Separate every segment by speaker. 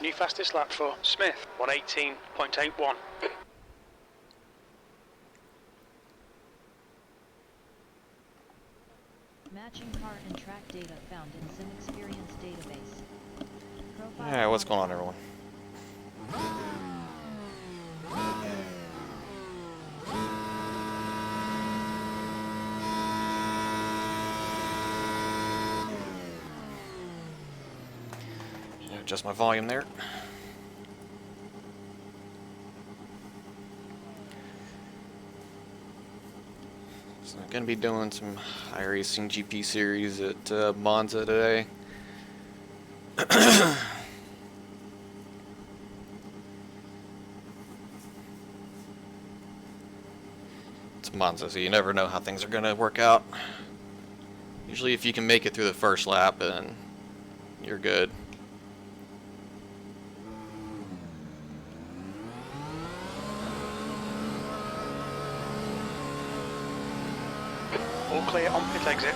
Speaker 1: New fastest lap for Smith, 1:18.81.
Speaker 2: Matching car and track data found in Sim Experience database. Profile
Speaker 3: Yeah, what's going on, everyone? Adjust my volume there. So I'm going to be doing some iRacing GP series at Monza today. It's Monza, so you never know how things are going to work out. Usually if you can make it through the first lap, then you're good.
Speaker 1: All clear on pit exit.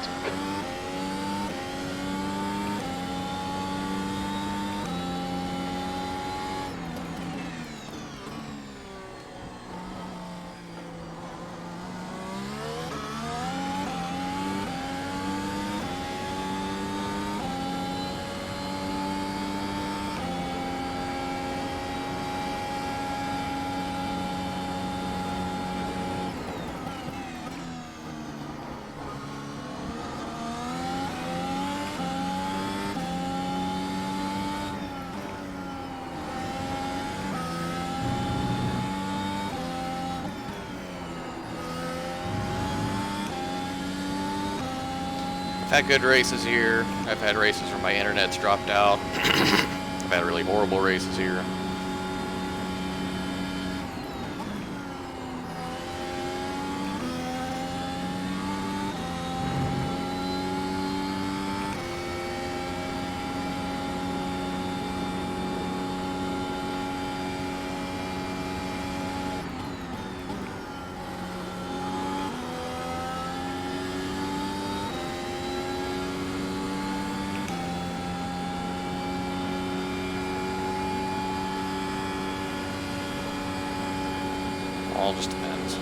Speaker 3: I've had good races here. I've had races where my internet's dropped out. I've had really horrible races here. All just depends.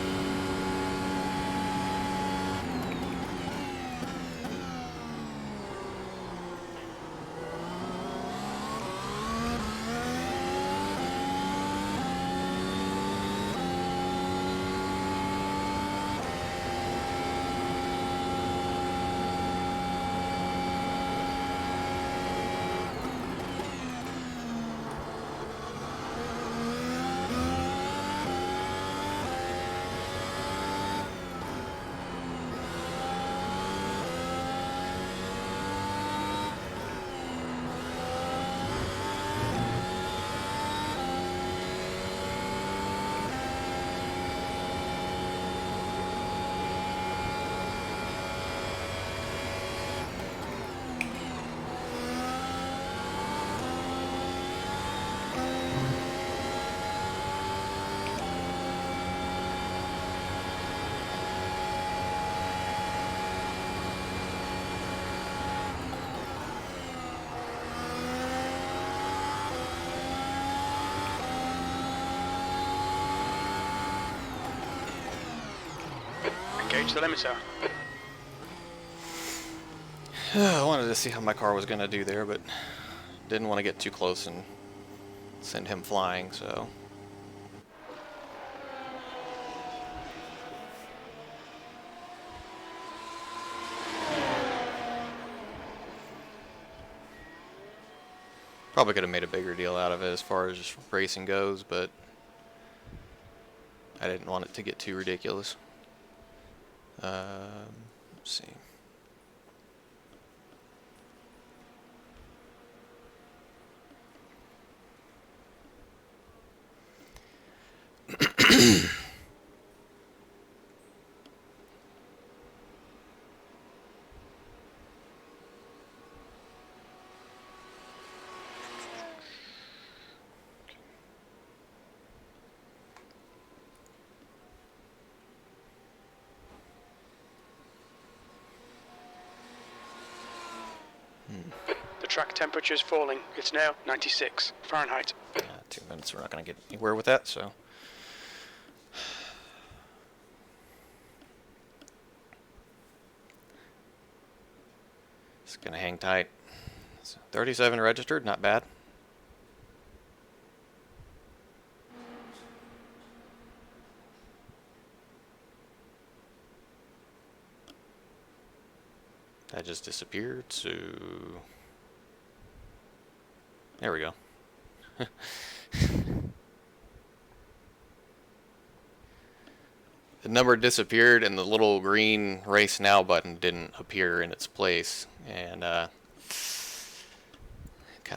Speaker 1: Engage the limiter.
Speaker 3: I wanted to see how my car was going to do there, but didn't want to get too close and send him flying, so... Probably could have made a bigger deal out of it as far as just racing goes, but I didn't want it to get too ridiculous. Let's see.
Speaker 1: The track temperature is falling. It's now 96 Fahrenheit.
Speaker 3: 2 minutes, we're not going to get anywhere with that, so. It's going to hang tight. So 37 registered, not bad. That just disappeared, so there we go. The number disappeared and the little green race now button didn't appear in its place, and kind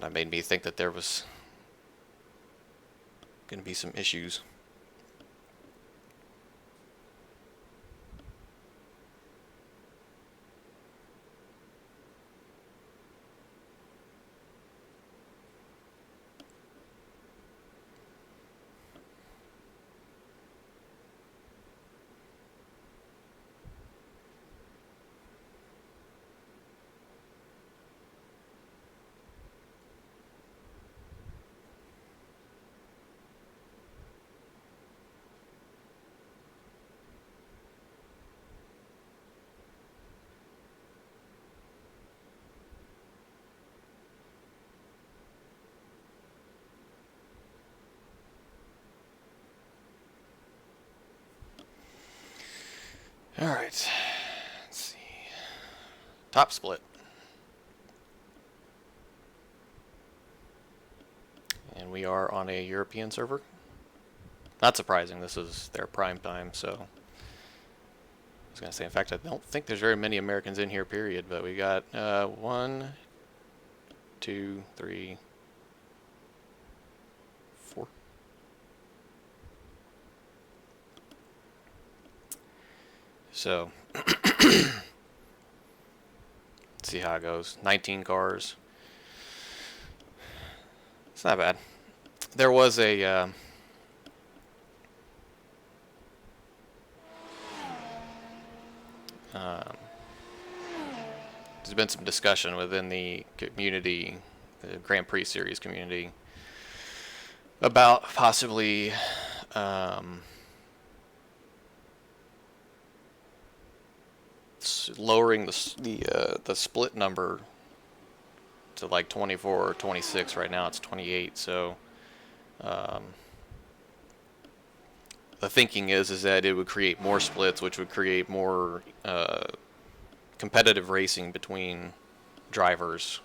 Speaker 3: of made me think that there was going to be some issues. Alright, let's see. Top split. And we are on a European server. Not surprising, this is their prime time, so. I was going to say, in fact, I don't think there's very many Americans in here, period, but we got 1, 2, 3, 4. So, let's see how it goes. 19 cars. It's not bad. There was a there's been some discussion within the community, the Grand Prix Series community, about possibly lowering the split number to like 24 or 26. Right now it's 28, so the thinking is that it would create more splits, which would create more competitive racing between drivers,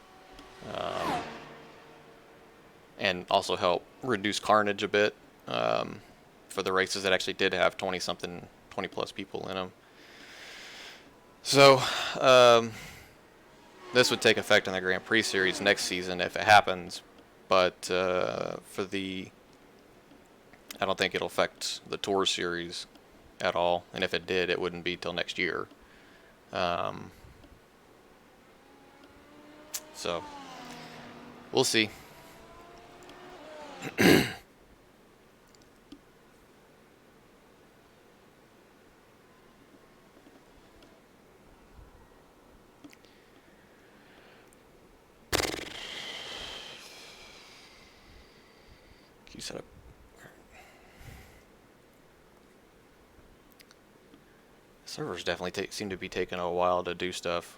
Speaker 3: and also help reduce carnage a bit for the races that actually did have 20 plus people in them. So this would take effect in the Grand Prix Series next season if it happens, but I don't think it'll affect the Tour Series at all, and if it did, it wouldn't be till next year. So we'll see. You set up. Servers definitely seem to be taking a while to do stuff.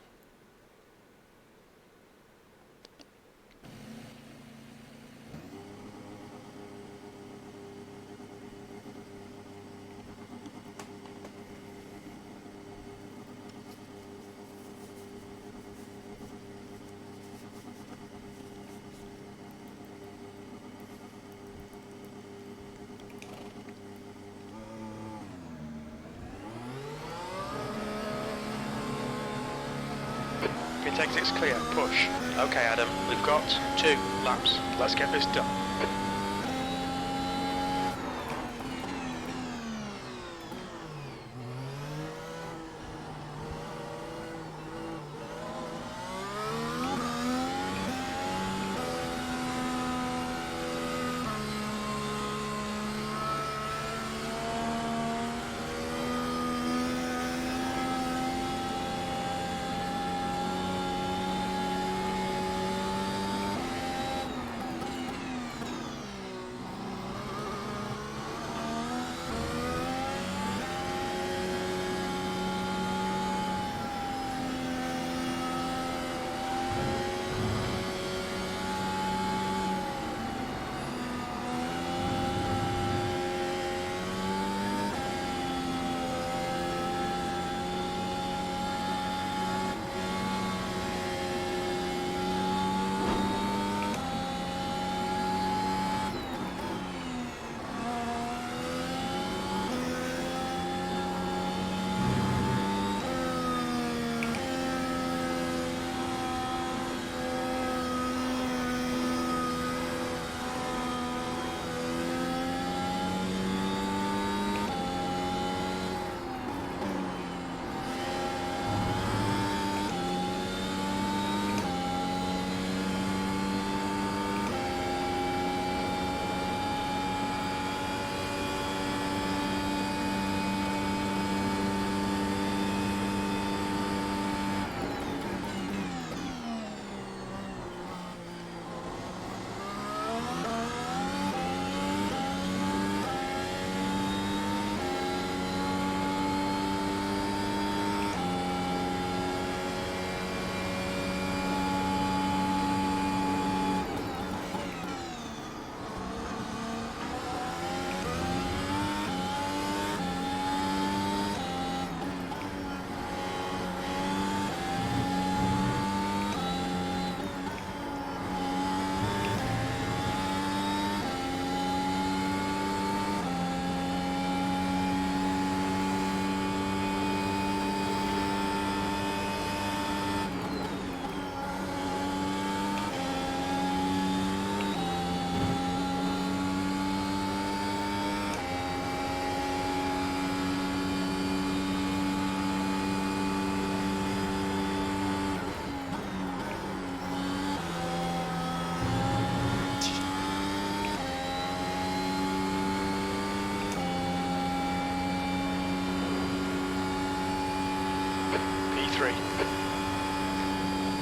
Speaker 1: Pit exit's clear. Push. Okay, Adam. We've got 2 laps. Let's get this done.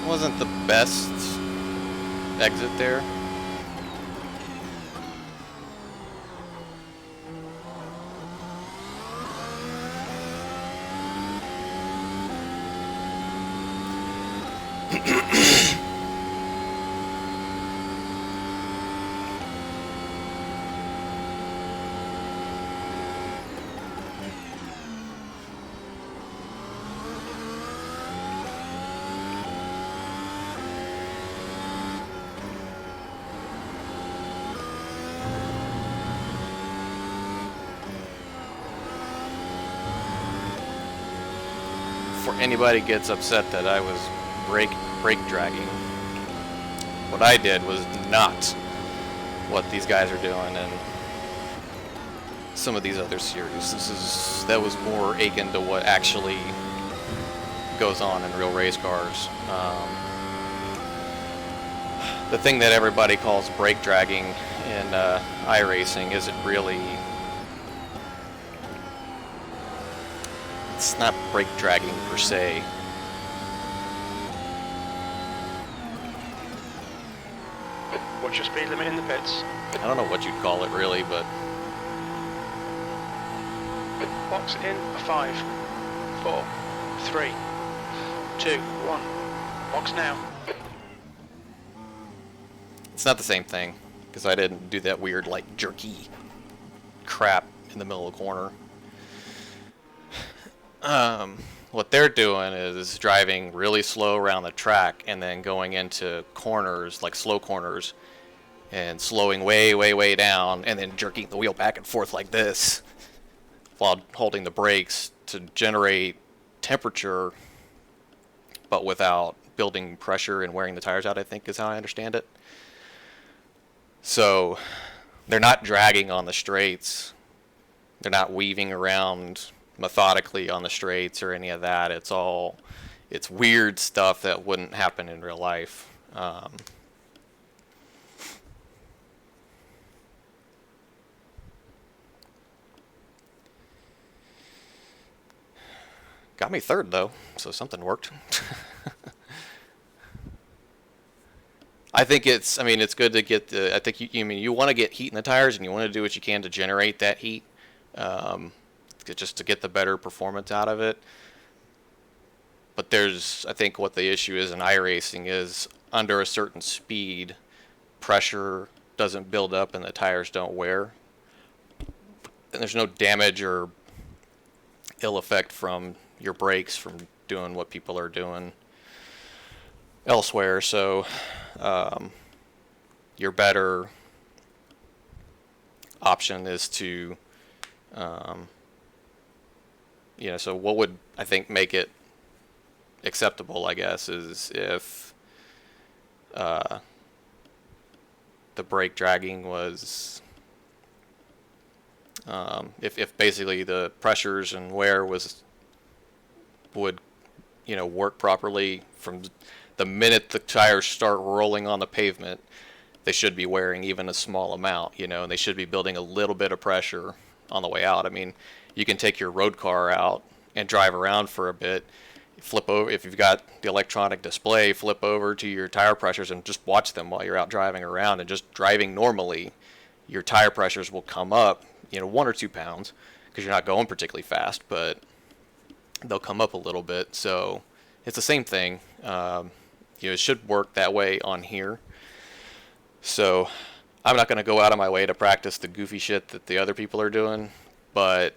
Speaker 3: wasn't the best exit there. Before anybody gets upset that I was brake dragging, what I did was not what these guys are doing in some of these other series. That was more akin to what actually goes on in real race cars. The thing that everybody calls brake dragging in iRacing isn't really. It's not brake dragging per se.
Speaker 1: What's your speed limit in the pits?
Speaker 3: I don't know what you'd call it really, but
Speaker 1: Box in 5, 4, 3, 2, 1. Box now.
Speaker 3: it's not the same thing because I didn't do that weird like jerky crap in the middle of the corner. What they're doing is driving really slow around the track and then going into corners, like slow corners, and slowing way, way, way down and then jerking the wheel back and forth like this while holding the brakes to generate temperature, but without building pressure and wearing the tires out, I think is how I understand it. So they're not dragging on the straights. They're not weaving around methodically on the straights or any of that. It's weird stuff that wouldn't happen in real life. Got me third though, so something worked. I think it's good to get the, I think you want to get heat in the tires and you want to do what you can to generate that heat. Just to get the better performance out of it. But I think what the issue is in iRacing is under a certain speed, pressure doesn't build up and the tires don't wear. And there's no damage or ill effect from your brakes from doing what people are doing elsewhere. So your better option is to so what would I think make it acceptable, I guess, is if the brake dragging was if basically the pressures and wear would work properly from the minute the tires start rolling on the pavement. They should be wearing even a small amount, and they should be building a little bit of pressure on the way out. I mean, you can take your road car out and drive around for a bit, flip over, if you've got the electronic display, flip over to your tire pressures and just watch them while you're out driving around, and just driving normally, your tire pressures will come up, 1 or 2 pounds, because you're not going particularly fast, but they'll come up a little bit. So it's the same thing. It should work that way on here. So I'm not going to go out of my way to practice the goofy shit that the other people are doing, but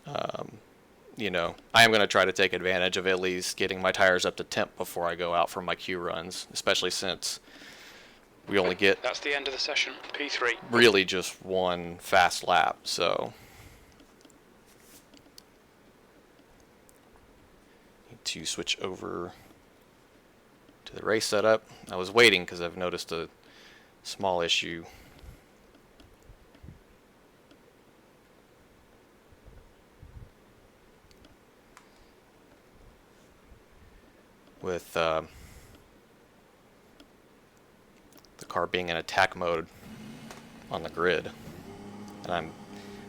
Speaker 3: I am going to try to take advantage of at least getting my tires up to temp before I go out for my Q runs, especially since we only get,
Speaker 1: that's the end of the session, P3.
Speaker 3: Really just one fast lap. So need to switch over to the race setup. I was waiting because I've noticed a small issue with the car being in attack mode on the grid, and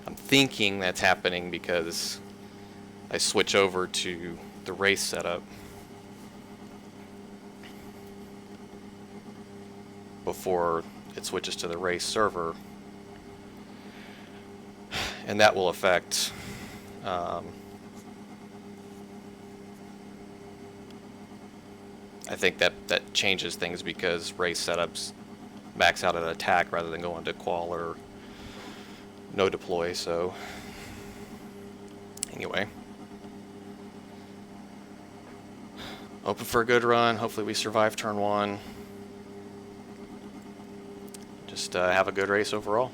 Speaker 3: I'm thinking that's happening because I switch over to the race setup. before it switches to the race server. And that will affect I think that changes things because race setups max out at attack rather than going to qual or no deploy. So anyway, open for a good run. Hopefully we survive turn 1. Just have a good race overall.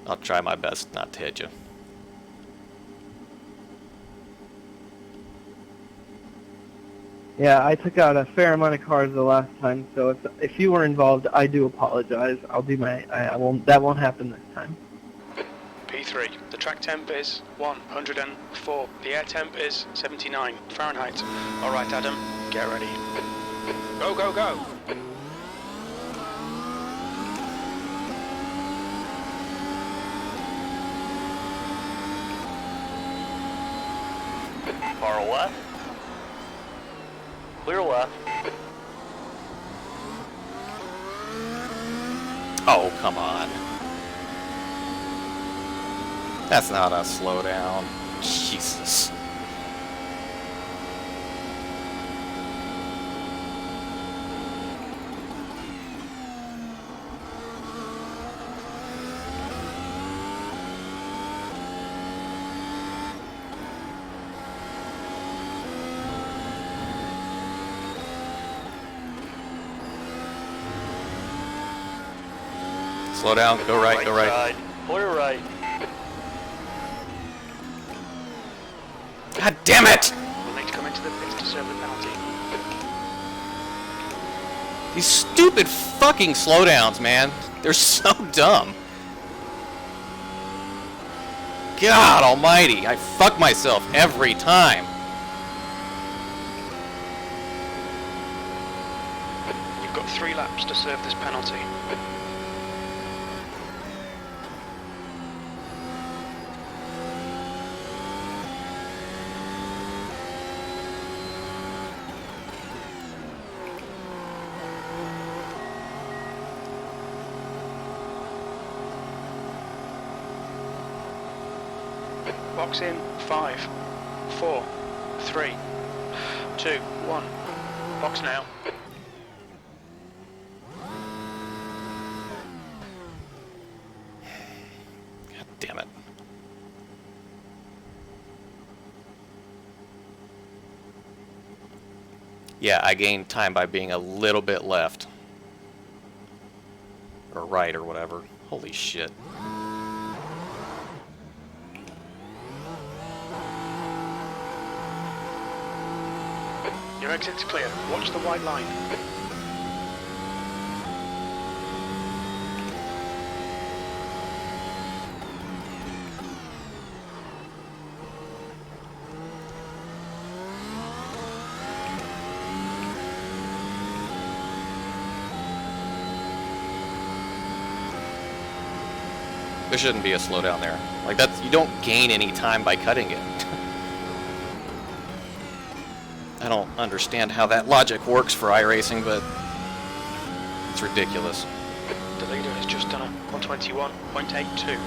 Speaker 3: I'll try my best not to hit you.
Speaker 4: Yeah, I took out a fair amount of cars the last time, so if you were involved, I do apologize. I'll do my, I won't, that won't happen this time.
Speaker 1: P3, the track temp is 104. The air temp is 79 Fahrenheit. All right, Adam, get ready. Go, go, go.
Speaker 5: Far left. Clear left.
Speaker 3: Oh, come on. That's not a slowdown. Jesus. Slow down, go right, go right.
Speaker 5: Side. Clear right.
Speaker 3: God damn it!
Speaker 1: We'll need to come into the pits to serve the penalty.
Speaker 3: These stupid fucking slowdowns, man. They're so dumb. God almighty, I fuck myself every time.
Speaker 1: You've got 3 laps to serve this penalty. Box in 5, 4, 3, 2, 1. Box now.
Speaker 3: God damn it. Yeah, I gained time by being a little bit left. Or right or whatever. Holy shit.
Speaker 1: Your exit's clear. Watch the white line.
Speaker 3: There shouldn't be a slowdown there. Like that's, you don't gain any time by cutting it. I don't understand how that logic works for iRacing, but it's ridiculous.
Speaker 1: The leader has just done a 121.82.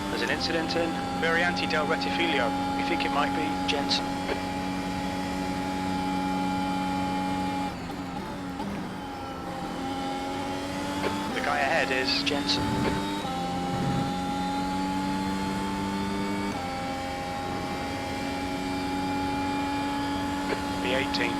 Speaker 1: There's an incident in Variante del Rettifilo. We think it might be Jensen. The guy ahead is Jensen. B18.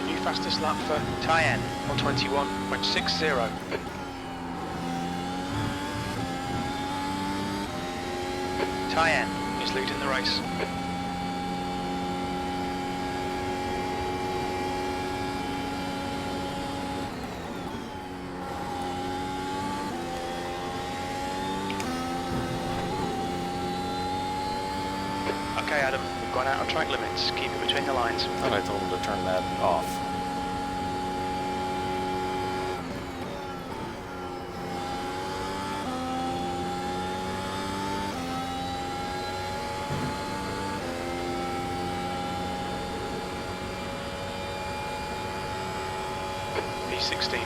Speaker 1: New fastest lap for Tyen, 121.60. Tyen is leading the race. Okay, Adam, we've gone out of track limits. Keep it between the lines.
Speaker 3: I thought I told him to turn that off.
Speaker 1: P16.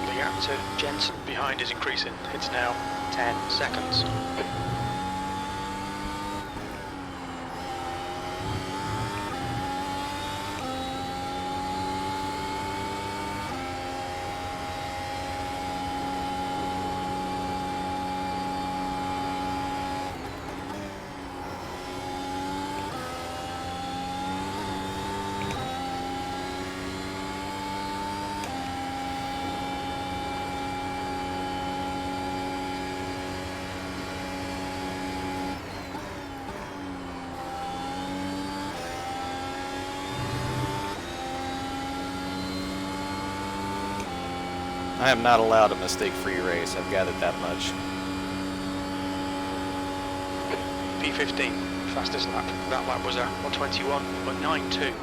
Speaker 1: The gap to Jensen behind is increasing. It's now 10 seconds.
Speaker 3: I am not allowed a mistake-free race. I've gathered that much.
Speaker 1: P15, fastest lap. That lap was a 121.92.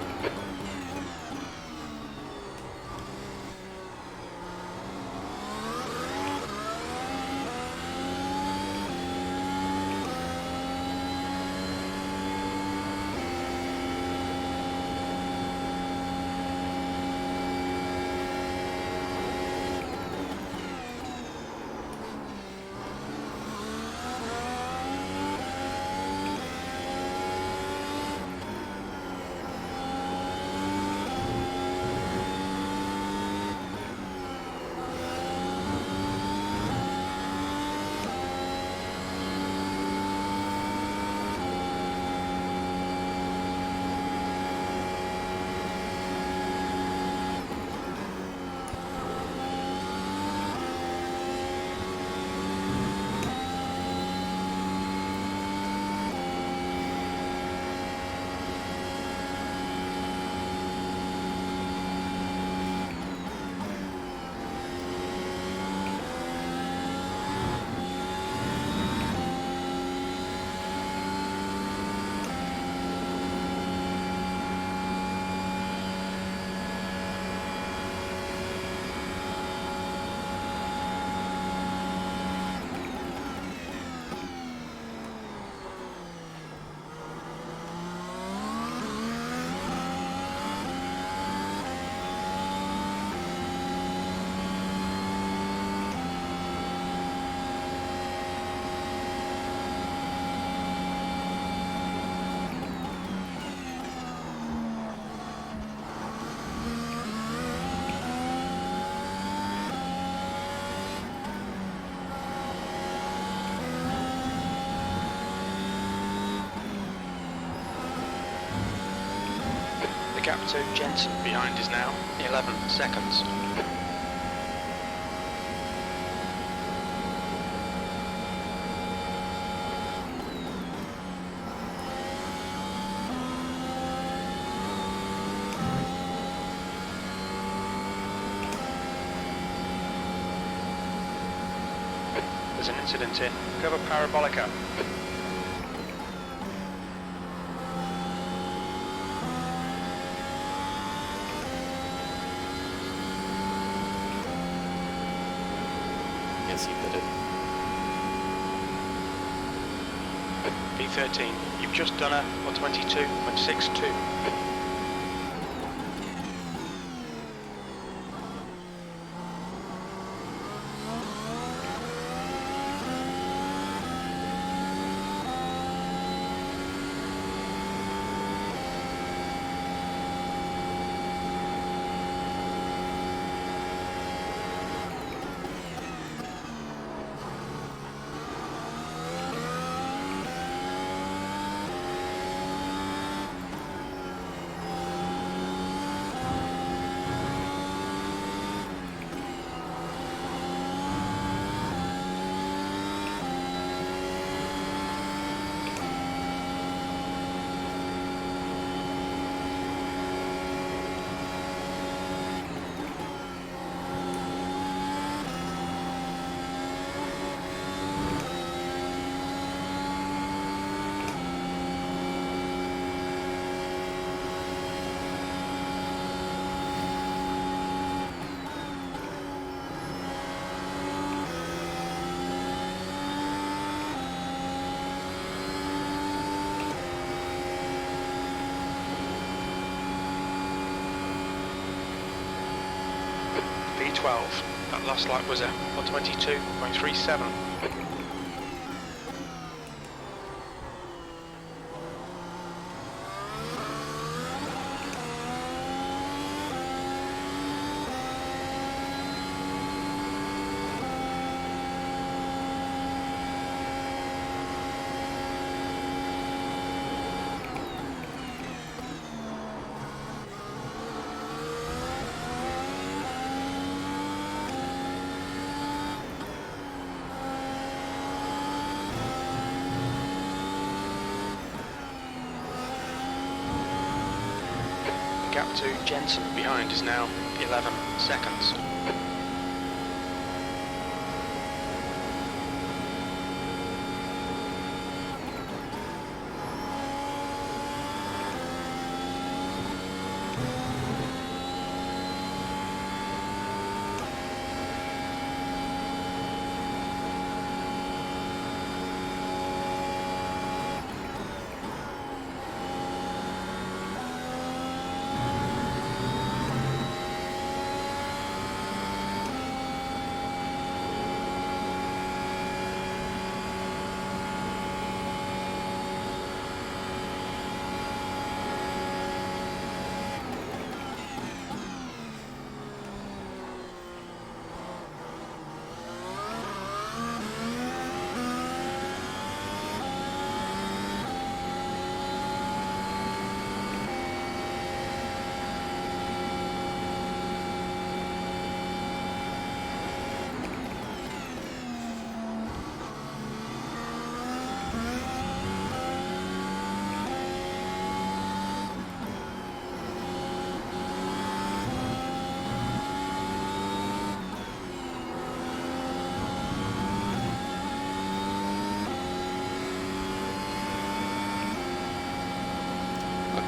Speaker 1: The gap to Jensen behind is now 11 seconds. There's an incident in Curva Parabolica.
Speaker 3: Yes, he did it.
Speaker 1: P13, you've just done a 122.62. P12. That last lap was a 122.37. Gap to Jensen behind is now 11 seconds.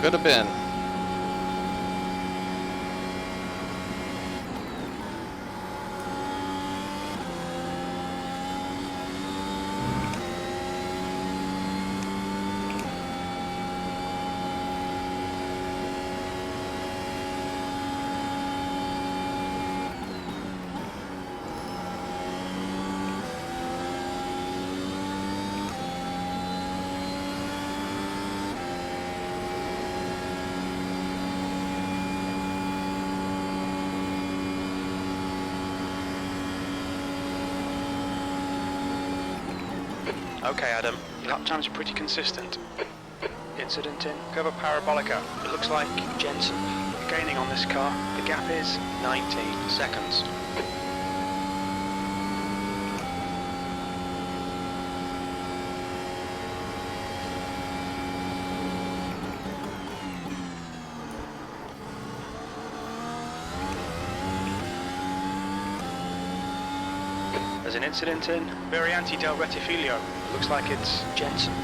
Speaker 3: Could have been.
Speaker 1: Okay, Adam, your lap times are pretty consistent. Incident in Curva Parabolica. It looks like Jensen gaining on this car. The gap is 19 seconds. There's an incident in Variante del Rettifilo. Looks like it's Jensen.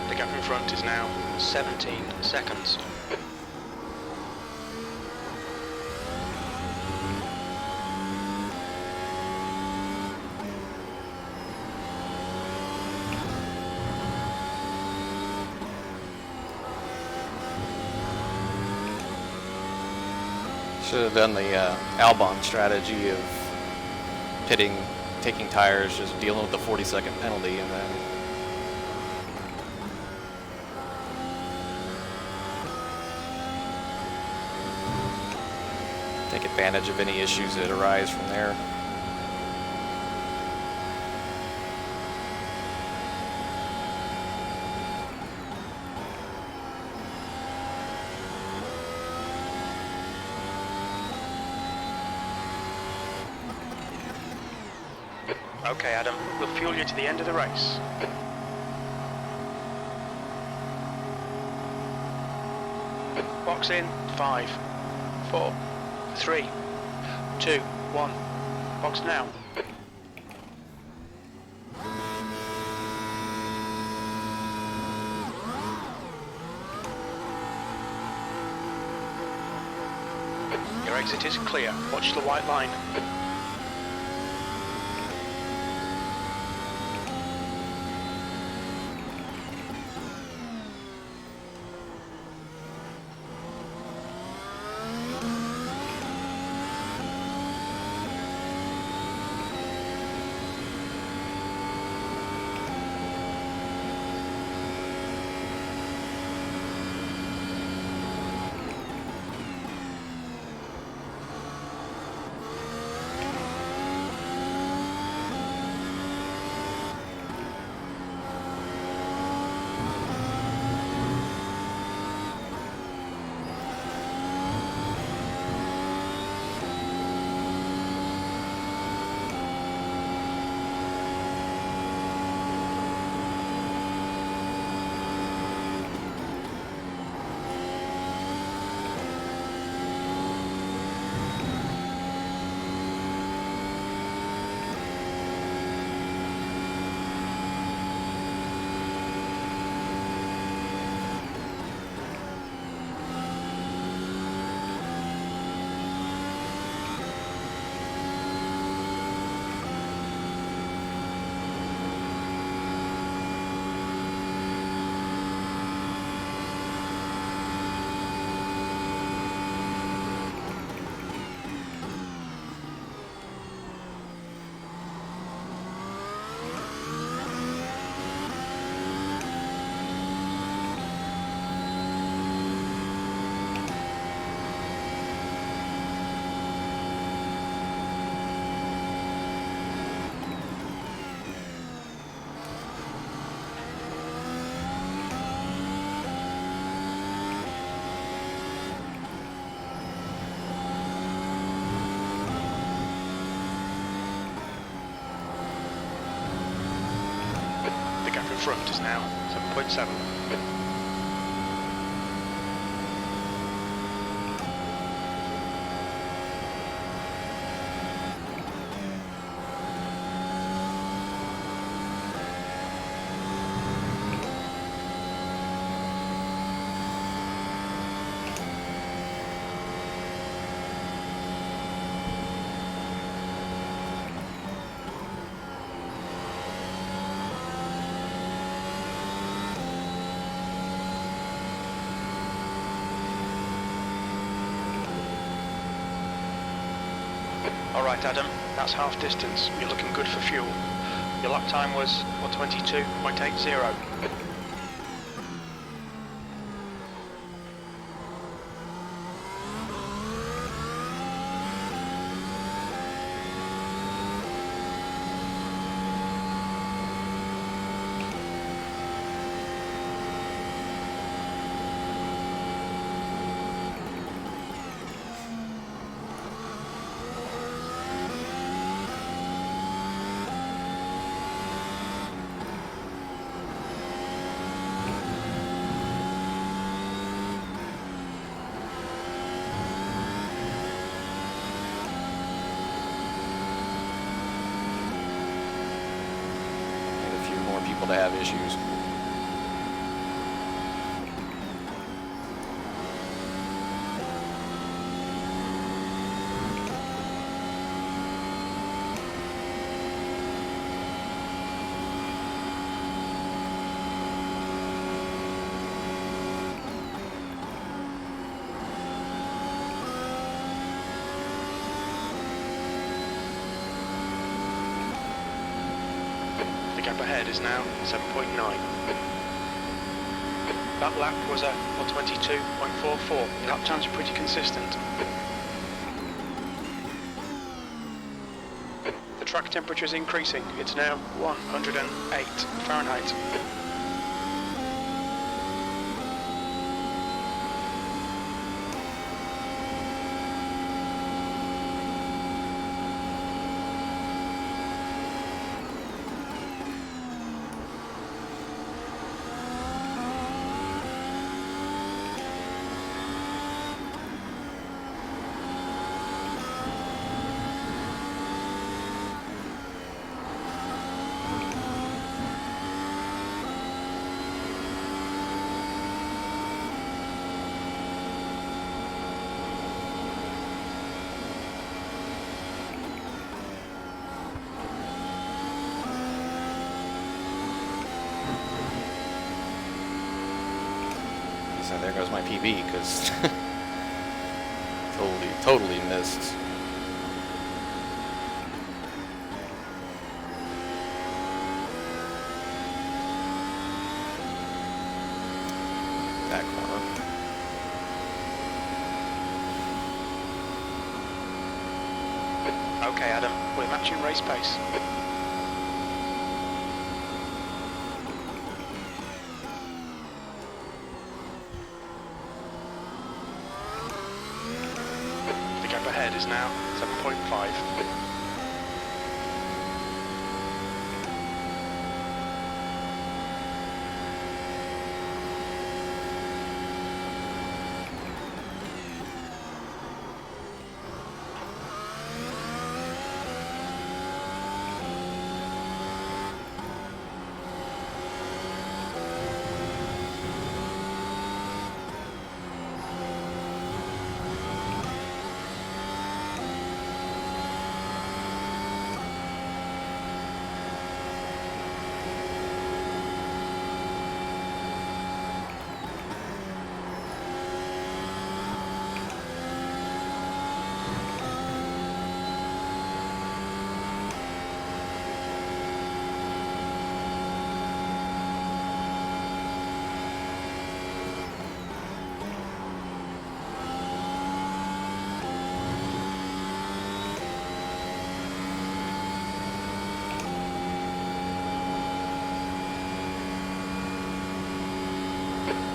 Speaker 1: The gap in front is now 17 seconds.
Speaker 3: Should have done the Albon strategy of taking tires, just dealing with the 40-second penalty, and then take advantage of any issues that arise from there.
Speaker 1: Okay, Adam, we'll fuel you to the end of the race. Box in, 5, 4, 3, 2, 1. Box now. Your exit is clear. Watch the white line. Front is now 7.7. Alright Adam, that's half distance. You're looking good for fuel. Your lap time was 1:22.80.
Speaker 3: To have issues.
Speaker 1: The gap ahead is now 7.9. That lap was at 1:22.44. Your lap times are pretty consistent. temperature is increasing. It's now 108 Fahrenheit.
Speaker 3: So there goes my PB, because totally missed. That corner.
Speaker 1: Okay, Adam, we're matching race pace. The gap ahead is now 7.5.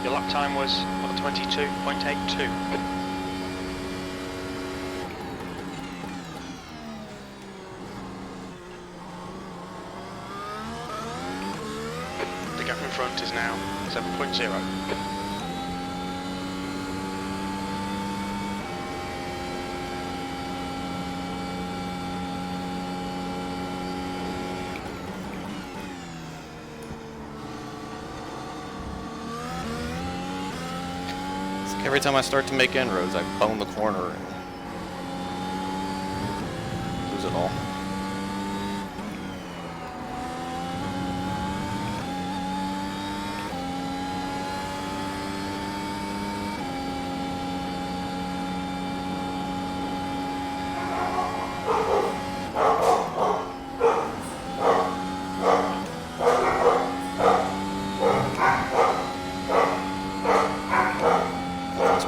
Speaker 1: Your lap time was 1:22.82. The gap in front is now 7.0.
Speaker 3: Every time I start to make inroads, I bone the corner and lose it all.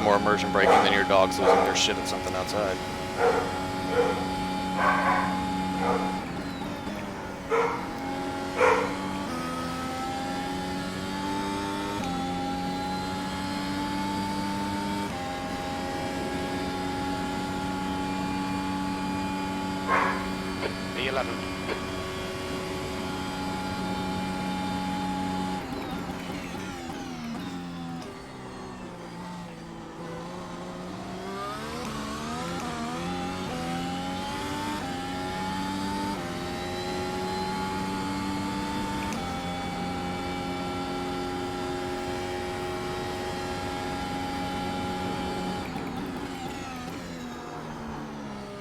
Speaker 3: More immersion braking than your dogs losing their shit at something outside.
Speaker 1: B11.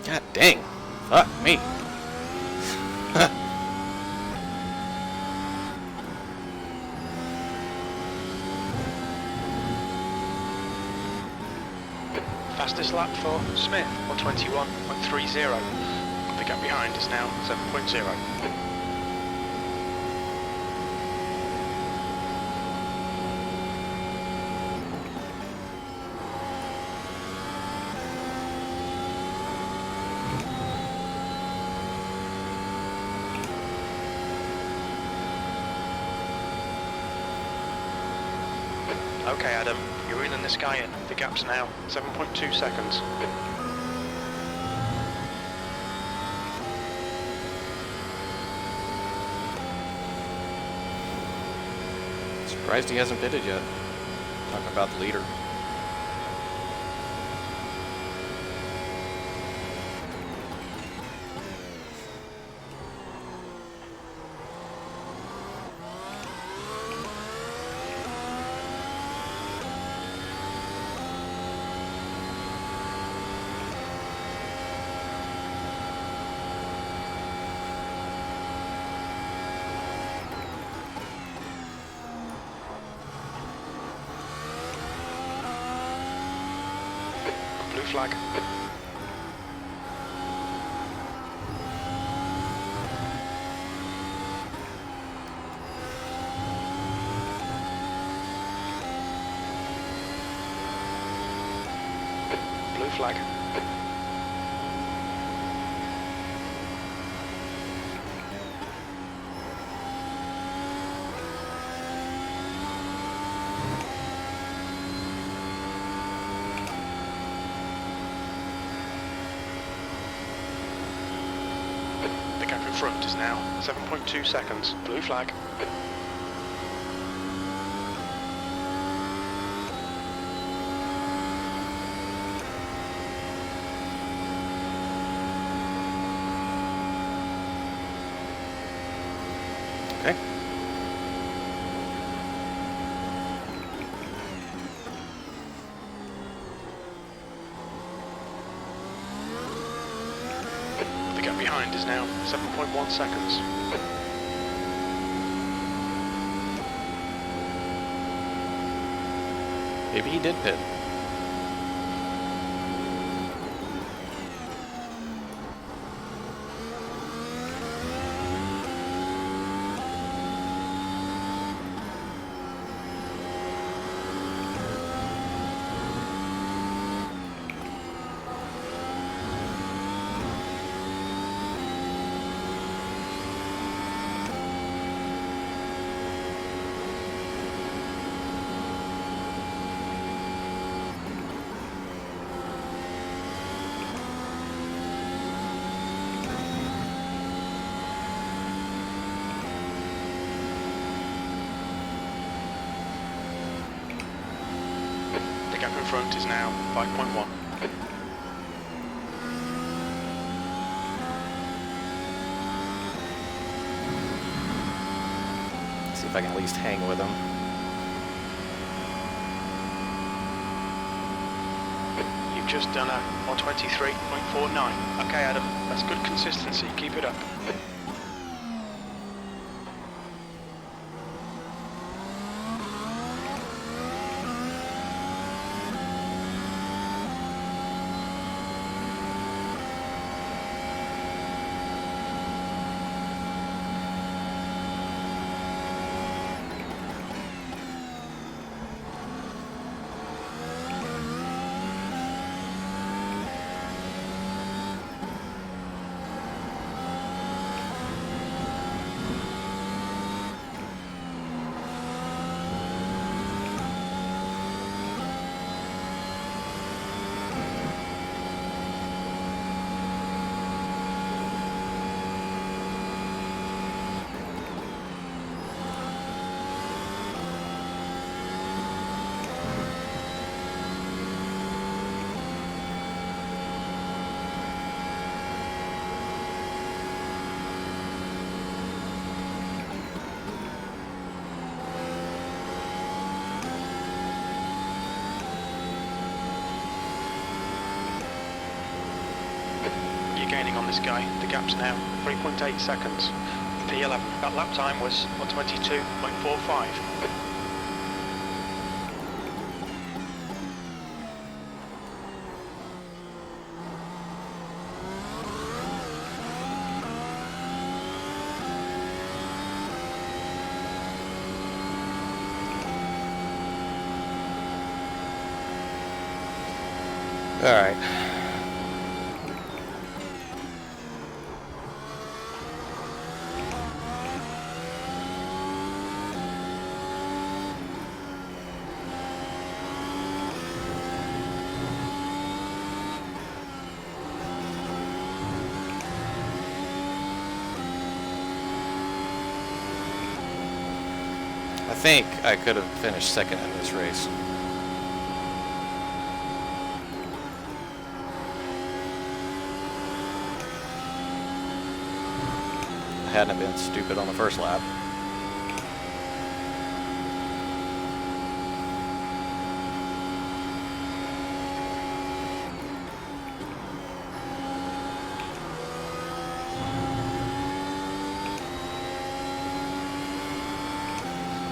Speaker 3: God dang. Fuck me.
Speaker 1: Fastest lap for Smith, 1:21.30. The gap behind is now 7.0. Okay, Adam, you're reeling this guy in. The gap's now 7.2 seconds.
Speaker 3: Surprised he hasn't pitted yet. Talking about the leader.
Speaker 1: Blue flag. Blue flag. The gap in front is now 7.2 seconds. Blue flag.
Speaker 3: Okay.
Speaker 1: The gap behind is now 7.1 seconds.
Speaker 3: Maybe he did pit.
Speaker 1: The gap in front is now 5.1.
Speaker 3: See if I can at least hang with him.
Speaker 1: You've just done a 123.49. Okay, Adam, that's good consistency. Keep it up. Gaining on this guy. The gap's now 3.8 seconds. P11. That lap time was 122.45.
Speaker 3: All right. I think I could have finished second in this race. I hadn't been stupid on the first lap.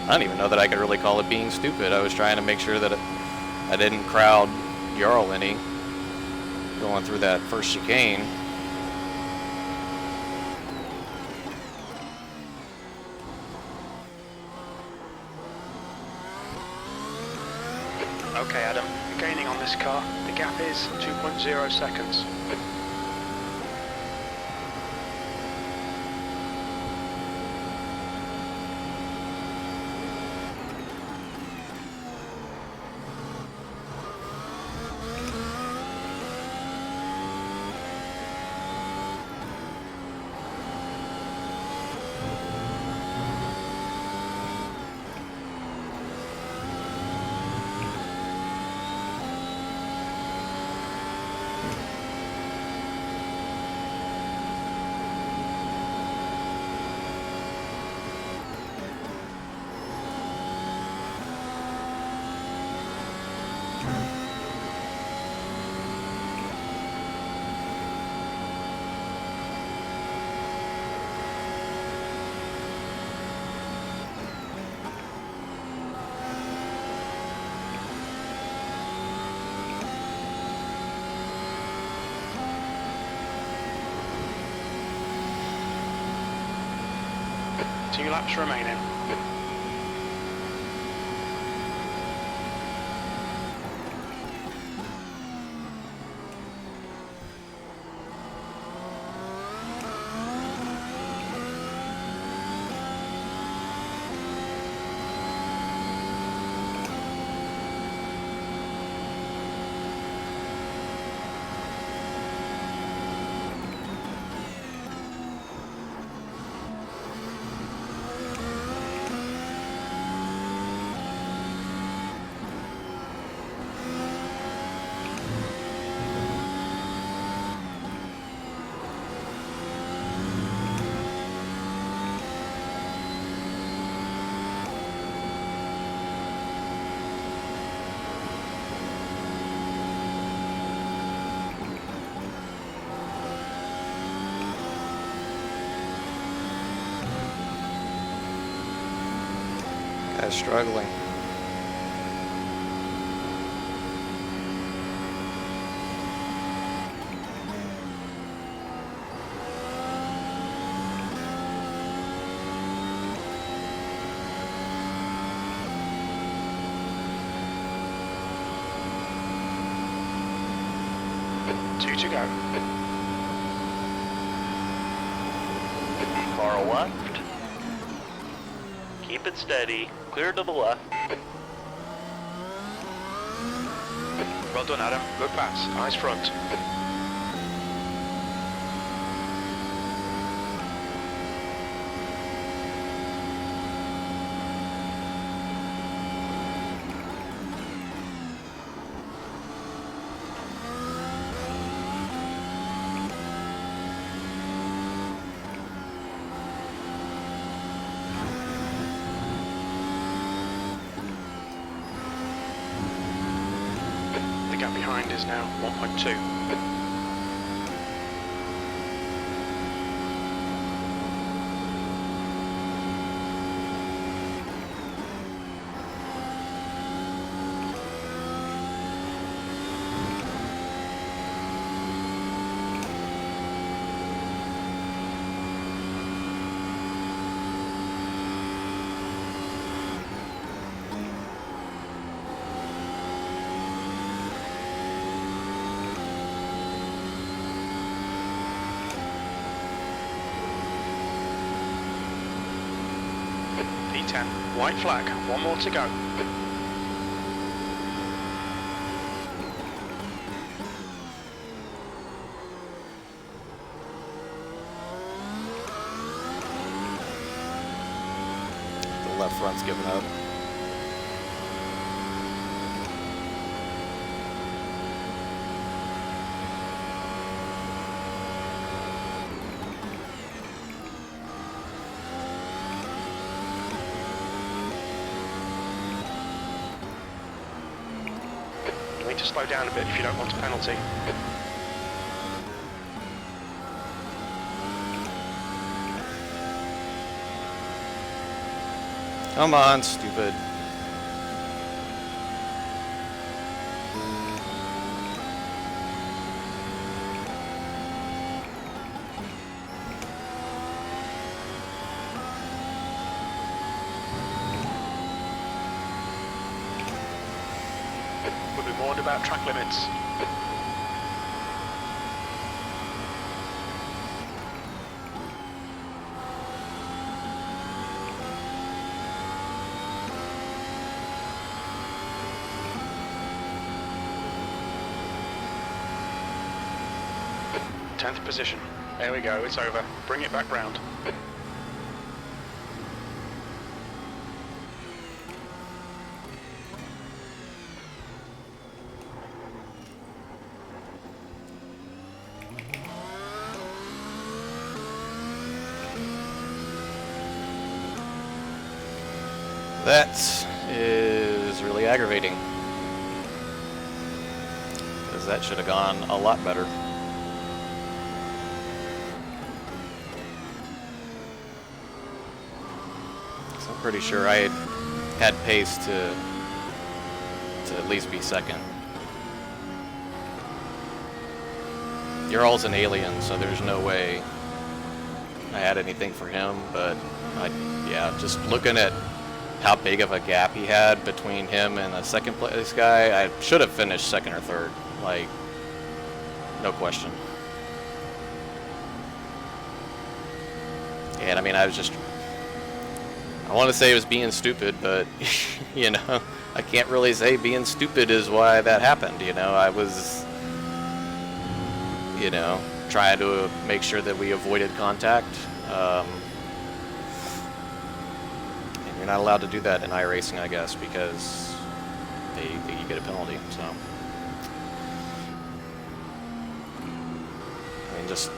Speaker 3: I don't even know that I could really call it being stupid. I was trying to make sure that I didn't crowd Jarl any going through that first chicane.
Speaker 1: Okay, Adam, you're gaining on this car. The gap is 2.0 seconds. Two laps remaining.
Speaker 3: Guy's struggling.
Speaker 1: Two to go.
Speaker 5: Car left. Keep it steady. Clear to the left.
Speaker 1: Well done, Adam. Good pass. Eyes front. The gap behind is now 1.2. P10. White flag. One more to go.
Speaker 3: The left front's giving up.
Speaker 1: You need to slow down a bit if you don't want a penalty.
Speaker 3: Come on, stupid.
Speaker 1: We'll be warned about track limits. Tenth position. There we go, it's over. Bring it back round.
Speaker 3: That is really aggravating. Because that should have gone a lot better. So I'm pretty sure I had pace to at least be second. Yarl's an alien, so there's no way I had anything for him, but yeah, just looking at how big of a gap he had between him and the second place guy, I should have finished second or third, like, no question. And I mean, I want to say it was being stupid, but, you know, I can't really say being stupid is why that happened, you know. I was, you know, trying to make sure that we avoided contact. You're not allowed to do that in iRacing, I guess, because you get a penalty. So, I mean, just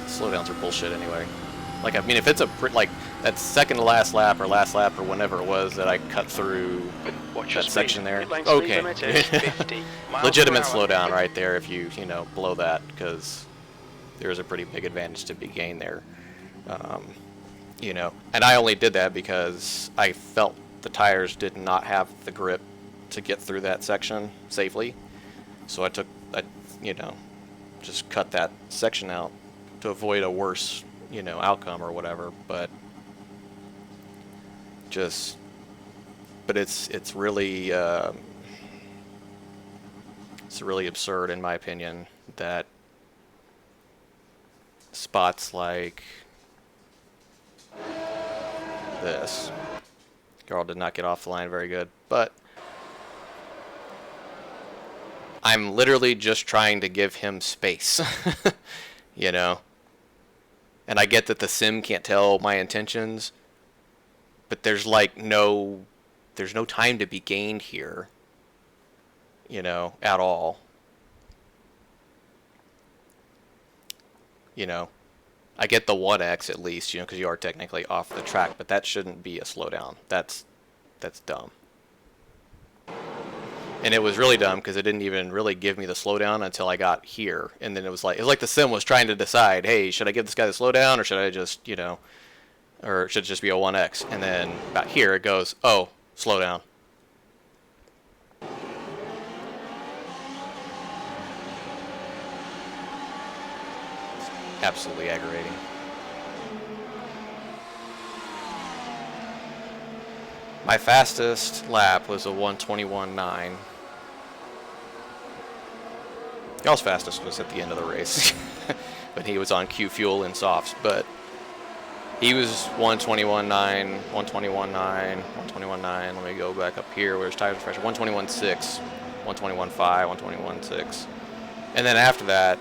Speaker 3: slowdowns are bullshit anyway. Like, I mean, if it's like that second to last lap or whenever it was that I cut through that section there, okay, legitimate slowdown right there if you know, blow that, because there's a pretty big advantage to be gained there. You know, and I only did that because I felt the tires did not have the grip to get through that section safely. So I you know, just cut that section out to avoid a worse, you know, outcome or whatever. But it's really absurd, in my opinion, that spots like this. Yarl did not get off the line very good, but I'm literally just trying to give him space, you know. And I get that the sim can't tell my intentions, but there's like there's no time to be gained here, you know, at all. You know, I get the 1x at least, you know, because you are technically off the track, but that shouldn't be a slowdown. That's dumb. And it was really dumb because it didn't even really give me the slowdown until I got here. And then it was like the sim was trying to decide, hey, should I give this guy the slowdown, or should I just, you know, or should it just be a 1x? And then about here it goes, oh, slowdown. Absolutely aggravating. My fastest lap was a 1:21.9. Y'all's fastest was at the end of the race, but he was on Q fuel and softs. But he was 1:21.9, 1:21.9, 1:21.9. Let me go back up here where his tires were fresh. 1:21.6, 1:21.5, 1:21.6, and then after that,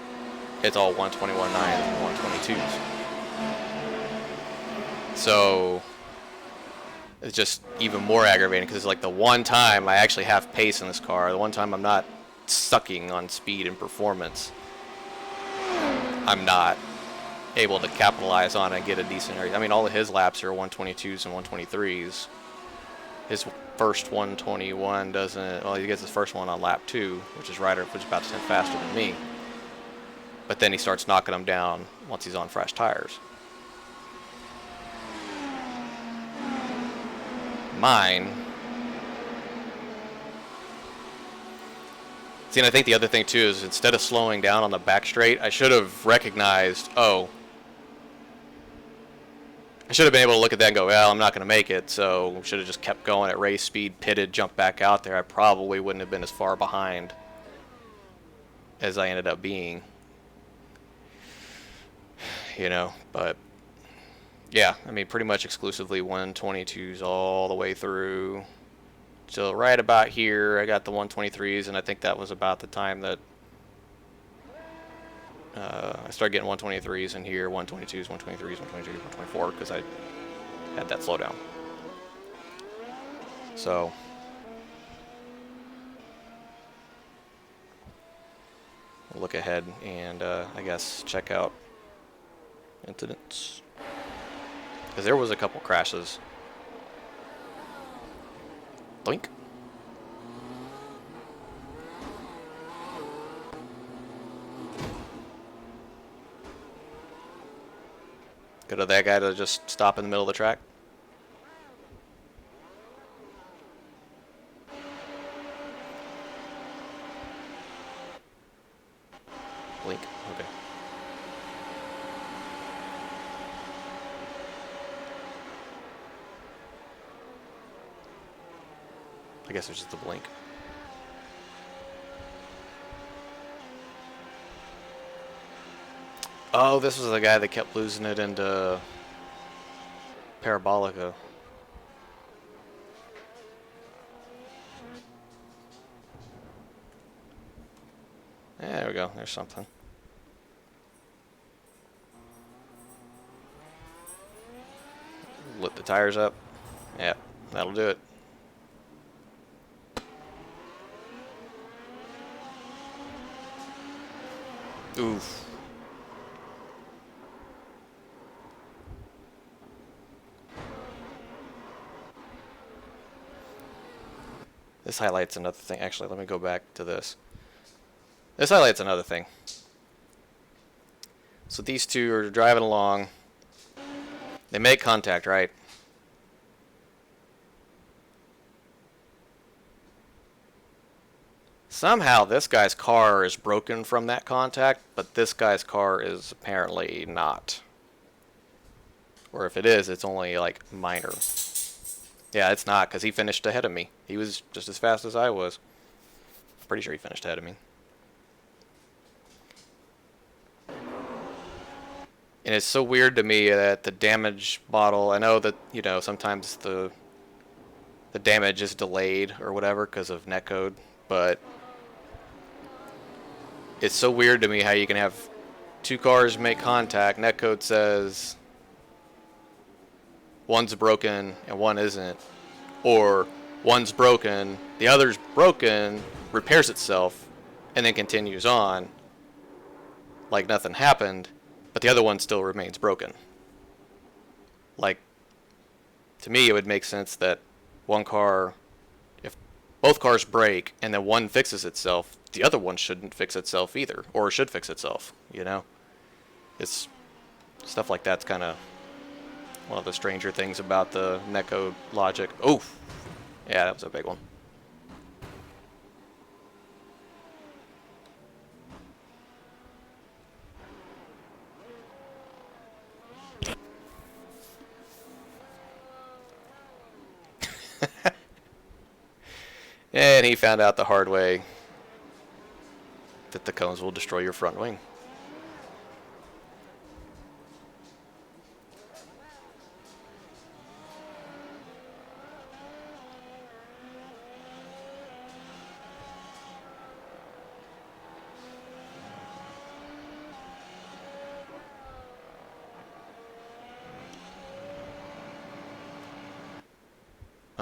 Speaker 3: it's all 1:21.9 and 1:22s. So It's just even more aggravating because it's like the one time I actually have pace in this car, the one time I'm not sucking on speed and performance, I'm not able to capitalize on it and get a decent area. I mean, all of his laps are 122s and 123s. His first 121 doesn't, well, he gets his first one on lap 2, which is about 10 faster than me. But then he starts knocking them down once he's on fresh tires. Mine. See, and I think the other thing too is instead of slowing down on the back straight, I should have recognized, oh, I should have been able to look at that and go, well, I'm not going to make it, so should have just kept going at race speed, pitted, jumped back out there. I probably wouldn't have been as far behind as I ended up being. You know, but yeah, I mean, pretty much exclusively 122s all the way through. So right about here, I got the 123s, and I think that was about the time that I started getting 123s in here, 122s, 123s, 123s, 124, because I had that slowdown. So we'll look ahead and I guess check out incidents, because there was a couple crashes. Blink. Good of that guy to just stop in the middle of the track. Blink. Okay. I guess it's just the blink. Oh, this was the guy that kept losing it into Parabolica. There we go. There's something. Lit the tires up. Yep, that'll do it. Oof. This highlights another thing. Actually, let me go back to this. This highlights another thing. So these two are driving along. They make contact, right? Somehow this guy's car is broken from that contact, but this guy's car is apparently not. Or if it is, it's only like minor. Yeah, it's not, because he finished ahead of me. He was just as fast as I was. Pretty sure he finished ahead of me. And it's so weird to me that the damage bottle, I know that, you know, sometimes the damage is delayed or whatever because of netcode, but it's so weird to me how you can have two cars make contact, netcode says one's broken and one isn't, or one's broken, the other's broken, repairs itself, and then continues on like nothing happened, but the other one still remains broken. Like, to me, it would make sense that one car, if both cars break and then one fixes itself, the other one shouldn't fix itself either, or should fix itself, you know? It's stuff like that's kind of one of the stranger things about the netcode logic. Oh, yeah, that was a big one. And he found out the hard way that the cones will destroy your front wing.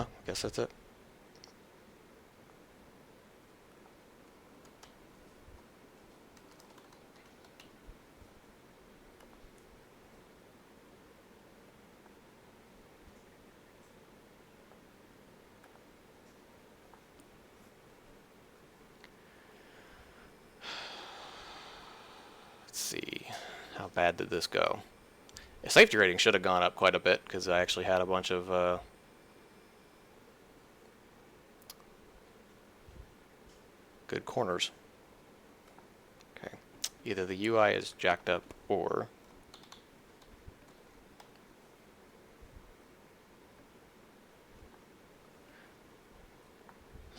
Speaker 3: Oh, guess that's it. Let's see. How bad did this go? The safety rating should have gone up quite a bit because I actually had a bunch of good corners. Okay. Either the UI is jacked up or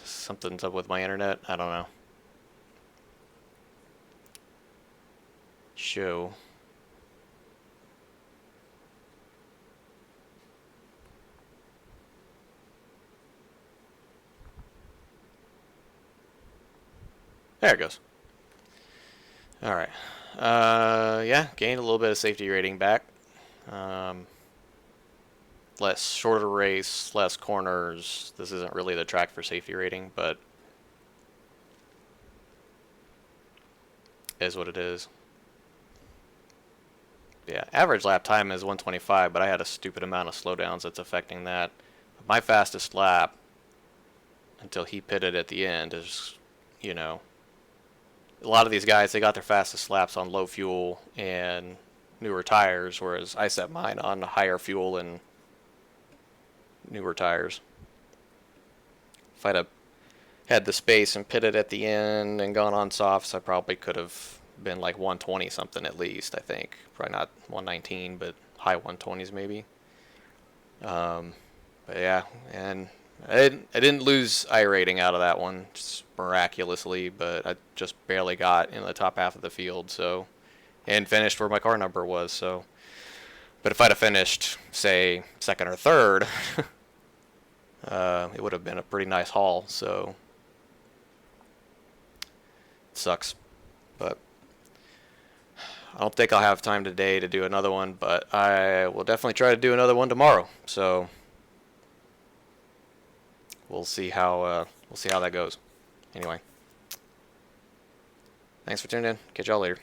Speaker 3: something's up with my internet. I don't know. Show. There it goes. Alright. Yeah, gained a little bit of safety rating back. Less shorter race, less corners. This isn't really the track for safety rating, but is what it is. Yeah, average lap time is 125, but I had a stupid amount of slowdowns that's affecting that. My fastest lap, until he pitted at the end, is, you know, a lot of these guys, they got their fastest laps on low fuel and newer tires, whereas I set mine on higher fuel and newer tires. If I'd have had the space and pitted at the end and gone on softs, I probably could have been like 120 something at least, I think. Probably not 119, but high 120s maybe. But yeah, and I didn't lose iRating out of that one, just miraculously, but I just barely got in the top half of the field, so, and finished where my car number was, so. But if I'd have finished, say, second or third, it would have been a pretty nice haul, so. It sucks, but I don't think I'll have time today to do another one, but I will definitely try to do another one tomorrow, so. We'll see how that goes. Anyway, thanks for tuning in. Catch y'all later.